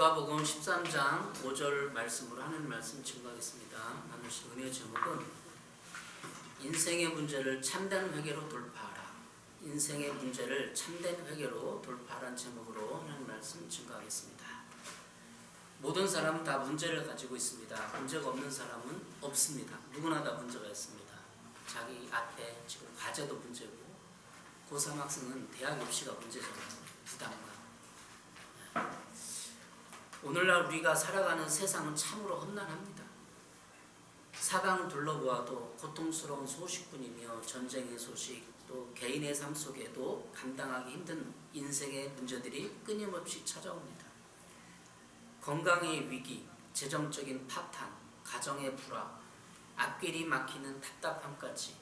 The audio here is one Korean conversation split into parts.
누가복음 13장 5절 말씀으로 하는 말씀 증거하겠습니다. 나누실 은혜의 제목은 인생의 문제를 참된 회개로 돌파하라. 인생의 문제를 참된 회개로 돌파하라는 제목으로 하는 말씀 증거하겠습니다. 모든 사람은 다 문제를 가지고 있습니다. 문제가 없는 사람은 없습니다. 누구나 다 문제가 있습니다. 자기 앞에 지금 과제도 문제고 고3 학생은 대학 입시가 문제잖아요. 부담감. 오늘날 우리가 살아가는 세상은 참으로 험난합니다. 사방을 둘러보아도 고통스러운 소식뿐이며 전쟁의 소식, 또 개인의 삶 속에도 감당하기 힘든 인생의 문제들이 끊임없이 찾아옵니다. 건강의 위기, 재정적인 파탄, 가정의 불화, 앞길이 막히는 답답함까지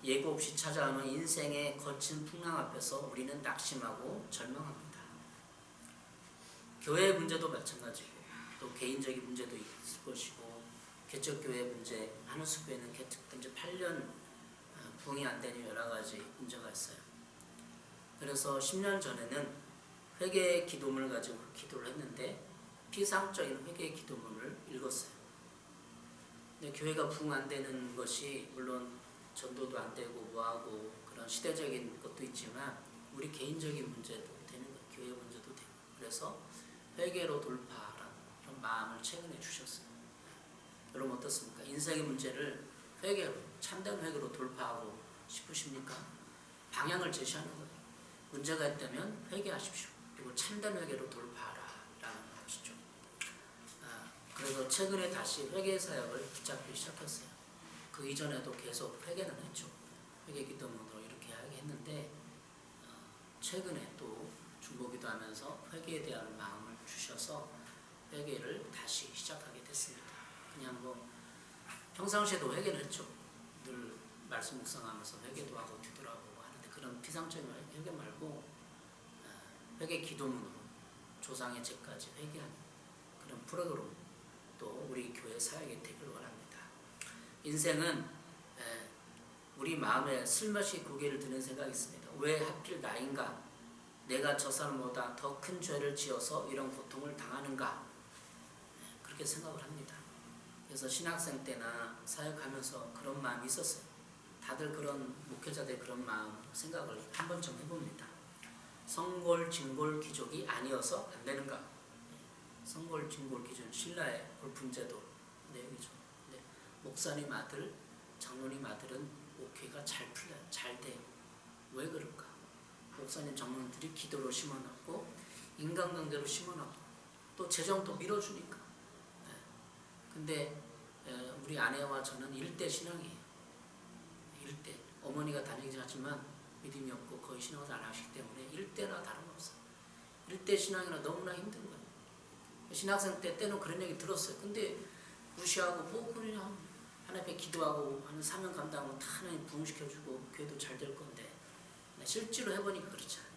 예고 없이 찾아오는 인생의 거친 풍랑 앞에서 우리는 낙심하고 절망합니다. 교회의 문제도 마찬가지고 또 개인적인 문제도 있을 것이고 개척교회 문제, 한우스교회는 개척된 지 8년 부흥이 안 되는 여러 가지 문제가 있어요. 그래서 10년 전에는 회개의 기도문을 가지고 기도를 했는데 피상적인 회개의 기도문을 읽었어요. 근데 교회가 부흥 안 되는 것이 물론 전도도 안 되고 뭐하고 그런 시대적인 것도 있지만 우리 개인적인 문제도 되는 거예요. 교회 문제도 되고. 그래서 회개로 돌파하라는 그런 마음을 최근에 주셨어요. 여러분 어떻습니까? 인생의 문제를 회개로, 참된 회개로 돌파하고 싶으십니까? 방향을 제시하는 거예요. 문제가 있다면 회개하십시오. 그리고 참된 회개로 돌파하라라는 것이죠. 그래서 최근에 다시 회개 사역을 붙잡기 시작했어요. 그 이전에도 계속 회개는 했죠. 회개 기도문으로 이렇게 하게 했는데 최근에 또 중보기도 하면서 회개에 대한 마음을 주셔서 회개를 다시 시작하게 됐습니다. 그냥 뭐 평상시에도 회개를 했죠. 늘 말씀 묵상하면서 회개도 하고 기도하고 하는데 그런 피상적인 회개 말고 회개 기도문으로 조상의 죄까지 회개하는 그런 프로그램 또 우리 교회 사역이 되길 원합니다. 인생은 우리 마음에 슬며시 고개를 드는 생각이 있습니다. 왜 하필 나인가? 내가 저 사람보다 더 큰 죄를 지어서 이런 고통을 당하는가? 그렇게 생각을 합니다. 그래서 신학생 때나 사역하면서 그런 마음이 있었어요. 다들 그런 목회자들 그런 마음 생각을 한 번쯤 해봅니다. 성골, 진골, 귀족이 아니어서 안 되는가? 성골, 진골, 귀족, 신라의 골품제도 내용이죠. 근데 목사님 아들, 장로님 아들은 목회가 잘 풀려요. 잘 돼요. 왜 그럴까? 목사님 장로님들이 기도로 심어놨고 인간관계로 심어놨고 또 재정도 밀어주니까. 근데 우리 아내와 저는 일대 신앙이에요. 일대. 어머니가 다니긴 하지만 믿음이 없고 거의 신앙을 안 하시기 때문에 일대나 다름없어요. 일대 신앙이라 너무나 힘든 거예요. 신학생 때는 그런 얘기 들었어요. 근데 무시하고 뭐 그냥 하나님께 기도하고 하는 사명 감당하면 다 하나님 부흥시켜주고 교회도 잘 될 건데 실제로 해보니까 그렇잖아요.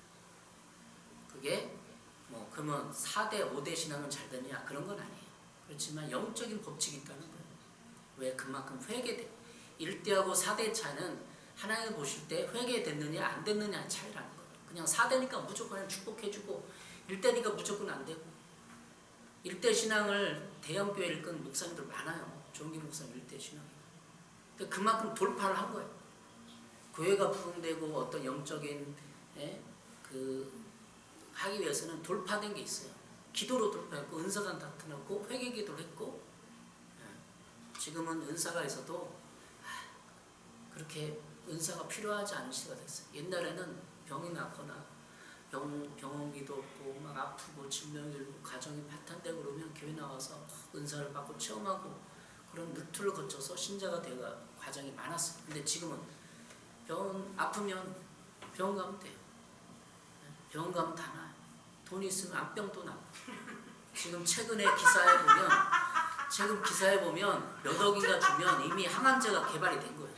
그게 뭐 그러면 4대 5대 신앙은 잘 되느냐 그런 건 아니에요. 그렇지만 영적인 법칙이 있다는 거예요. 왜 그만큼 회개돼. 1대하고 4대 차이는 하나님 보실 때 회개됐느냐 안 됐느냐의 차이라는 거예요. 그냥 4대니까 무조건 축복해주고 1대니까 무조건 안 되고 1대 신앙을 대형교회 일꾼 목사님들 많아요. 종기 목사님 1대 신앙이에요. 그만큼 돌파를 한 거예요. 교회가 부흥되고 어떤 영적인 하기 위해서는 돌파된 게 있어요. 기도로 돌파했고 은사가 나타났고 회개 기도를 했고 지금은 은사가 있어도 그렇게 은사가 필요하지 않은 시대가 됐어요. 옛날에는 병이 나거나 병원비도 없고 막 아프고 질병이 일고 가정이 파탄되고 그러면 교회 나와서 은사를 받고 체험하고 그런 루트를 거쳐서 신자가 되가 과정이 많았어요. 근데 지금은 아프면 병원 가면 돼요. 병원 가면 다 나아요. 돈이 있으면 암병도 나고. 지금 최근 기사에 보면 몇 억인가 주면 이미 항암제가 개발이 된 거예요.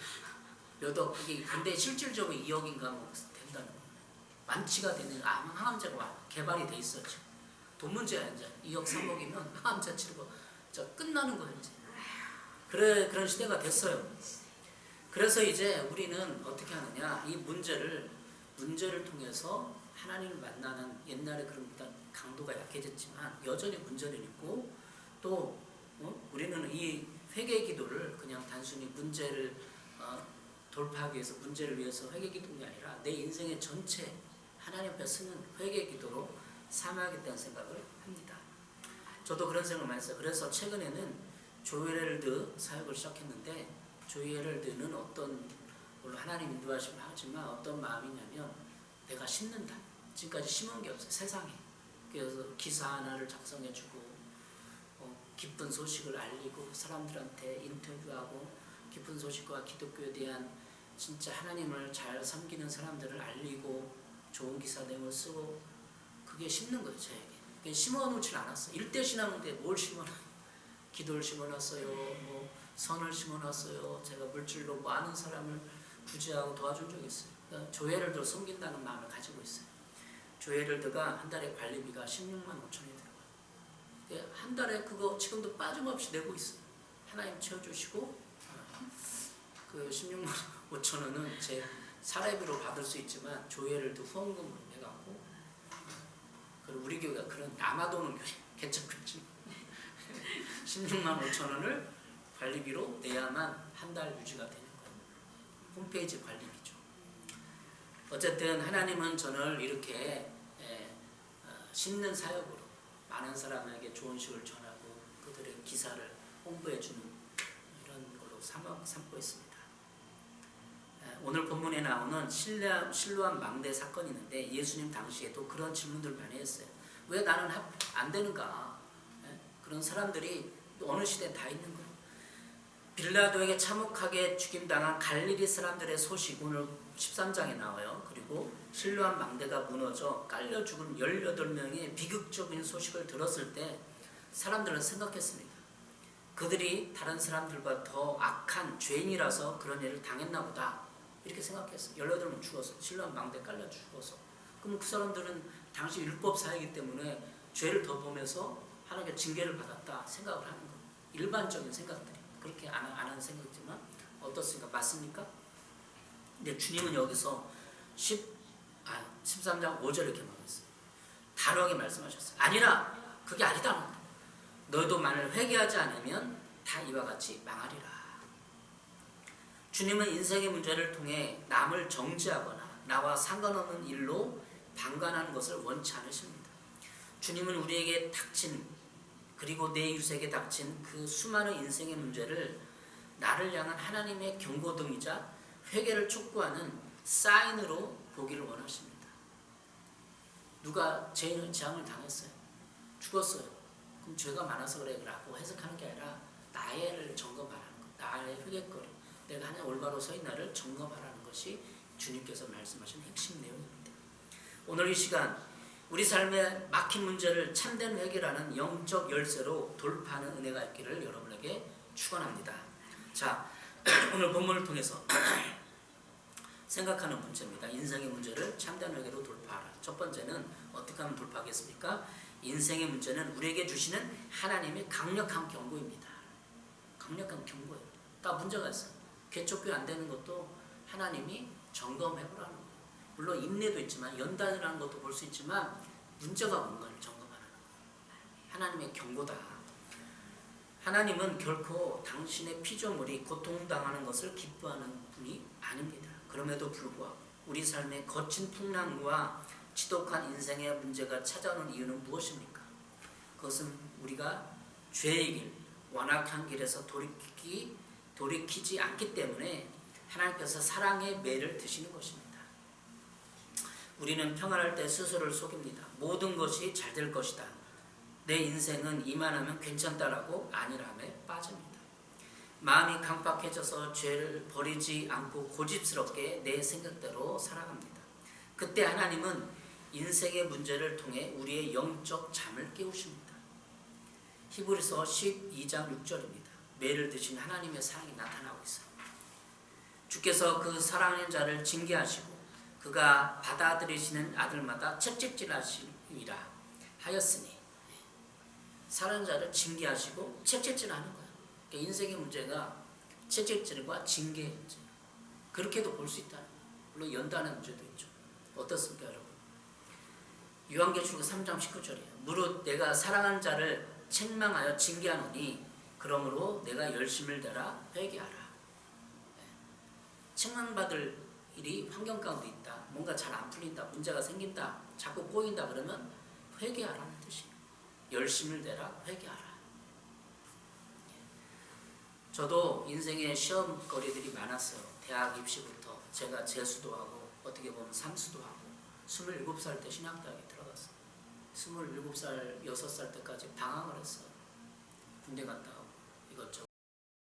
몇 억. 근데 실질적으로 2억인가 뭐 된다는 거예요. 완치가 되는 항암제가 개발이 돼 있어요. 지금. 돈 문제야 이제. 2억 3억이면 항암제 치료가 끝나는 거예요 이제. 그런 시대가 됐어요. 그래서 이제 우리는 어떻게 하느냐, 이 문제를 통해서 하나님을 만나는 옛날에 그런 강도가 약해졌지만 여전히 문제는 있고 또 우리는 이 회개 기도를 그냥 단순히 문제를 돌파하기 위해서 문제를 위해서 회개 기도가 아니라 내 인생의 전체 하나님 앞에 서는 회개 기도로 삼아야겠다는 생각을 합니다. 저도 그런 생각을 많이 했어요. 그래서 최근에는 조엘드 사역을 시작했는데 조엘드는 어떤 물론 하나님 인도하시면 하지만 어떤 마음이냐면 내가 심는다. 지금까지 심은 게 없어요. 세상에. 그래서 기사 하나를 작성해주고 기쁜 소식을 알리고 사람들한테 인터뷰하고 기쁜 소식과 기독교에 대한 진짜 하나님을 잘 섬기는 사람들을 알리고 좋은 기사 내용을 쓰고 그게 심는 거예요. 저에게. 심어놓질 않았어요. 일대 신앙인데 뭘 심어놔. 기도를 심어놨어요. 뭐 선을 심어놨어요. 제가 물질로 많은 사람을 구제하고 도와준 적이 있어요. 그러니까 조엘드 섬긴다는 마음을 가지고 있어요. 조엘드가 한 달에 관리비가 16만 5천원이 들어가요. 한 달에 그거 지금도 빠짐없이 내고 있어요. 하나님 채워주시고 그 16만 5천원은 제 사례비로 받을 수 있지만 조엘드 후원금으로 해갖고 그리고 우리 교회가 그런 남아도는 교회 개척교회지 16만 5천원을 관리비로 내야만 한 달 유지가 되는 거예요. 홈페이지 관리비죠. 어쨌든 하나님은 저를 이렇게 심는 사역으로 많은 사람에게 좋은 식을 전하고 그들의 기사를 홍보해주는 이런 걸로 삼고 있습니다. 오늘 본문에 나오는 실로암 망대 사건이 있는데 예수님 당시에도 그런 질문들을 많이 했어요. 왜 나는 안 되는가? 그런 사람들이 어느 시대에 다 있는 거예요. 빌라도에게 참혹하게 죽임당한 갈릴리 사람들의 소식 오늘 13장에 나와요. 그리고 실로암 망대가 무너져 깔려 죽은 18명의 비극적인 소식을 들었을 때 사람들은 생각했습니다. 그들이 다른 사람들과 더 악한 죄인이라서 그런 일을 당했나 보다. 이렇게 생각했어요. 18명 죽었어. 실로암 망대 깔려 죽어서. 그럼 그 사람들은 당시 율법사이기 때문에 죄를 더 보면서 하나님께 징계를 받았다 생각을 하는 거예요. 일반적인 생각들이. 그렇게 안 하는 생각이지만 어떻습니까? 맞습니까? 근데 주님은 여기서 13장 5절 이렇게 말했어요. 단호하게 말씀하셨어요. 아니라 그게 아니다. 너희도 만일 회개하지 않으면 다 이와 같이 망하리라. 주님은 인생의 문제를 통해 남을 정죄하거나 나와 상관없는 일로 방관하는 것을 원치 않으십니다. 주님은 우리에게 닥친 그리고 내 이웃에게 닥친 그 수많은 인생의 문제를 나를 향한 하나님의 경고등이자 회개를 촉구하는 사인으로 보기를 원하십니다. 누가 재앙을 당했어요. 죽었어요. 그럼 죄가 많아서 그래 라고 해석하는 게 아니라 나를 점검하라는 것. 나의 회개거리. 내가 하나님 올바로 서 있나를 점검하라는 것이 주님께서 말씀하신 핵심 내용입니다. 오늘 이 시간 우리 삶의 막힌 문제를 참된 회개라는 영적 열쇠로 돌파하는 은혜가 있기를 여러분에게 축원합니다. 자, 오늘 본문을 통해서 생각하는 문제입니다. 인생의 문제를 참된 회개로 돌파하라. 첫 번째는 어떻게 하면 돌파하겠습니까? 인생의 문제는 우리에게 주시는 하나님의 강력한 경고입니다. 강력한 경고예요. 다 문제가 있어요. 개척교회 안 되는 것도 하나님이 점검해보라는 거예요. 물론 인내도 있지만 연단이라는 것도 볼 수 있지만 문제가 뭔가를 점검하는 거예요. 하나님의 경고다. 하나님은 결코 당신의 피조물이 고통당하는 것을 기뻐하는 분이 아닙니다. 그럼에도 불구하고 우리 삶의 거친 풍랑과 지독한 인생의 문제가 찾아오는 이유는 무엇입니까? 그것은 우리가 죄의 길, 완악한 길에서 돌이키지 않기 때문에 하나님께서 사랑의 매를 드시는 것입니다. 우리는 평안할 때 스스로를 속입니다. 모든 것이 잘 될 것이다. 내 인생은 이만하면 괜찮다라고 안일함에 빠집니다. 마음이 강팍해져서 죄를 버리지 않고 고집스럽게 내 생각대로 살아갑니다. 그때 하나님은 인생의 문제를 통해 우리의 영적 잠을 깨우십니다. 히브리서 12장 6절입니다. 매를 드신 하나님의 사랑이 나타나고 있어요. 주께서 그 사랑하는 자를 징계하시고 그가 받아들이시는 아들마다 책찍질하시리라 하였으니 사랑하는 자를 징계하시고 책찍질하는 거예요. 그러니까 인생의 문제가 책찍질과 징계의 문제. 그렇게도 볼 수 있다는 거예요. 물론 연단의 문제도 있죠. 어떻습니까 여러분? 요한계시록 3장 19절이에요. 무릇 내가 사랑하는 자를 책망하여 징계하노니 그러므로 내가 열심을 내라 회개하라. 책망받을 일이 환경 가운데 있다. 뭔가 잘 안 풀린다. 문제가 생긴다. 자꾸 꼬인다. 그러면 회개하라는 뜻이에요. 열심을 내라 회개하라. 저도 인생에 시험거리들이 많았어요. 대학 입시부터 제가 재수도 하고 어떻게 보면 삼수도 하고 27살 때 신학대학에 들어갔어요. 27살, 6살 때까지 방황을 했어요. 군대 갔다 오고 이것저것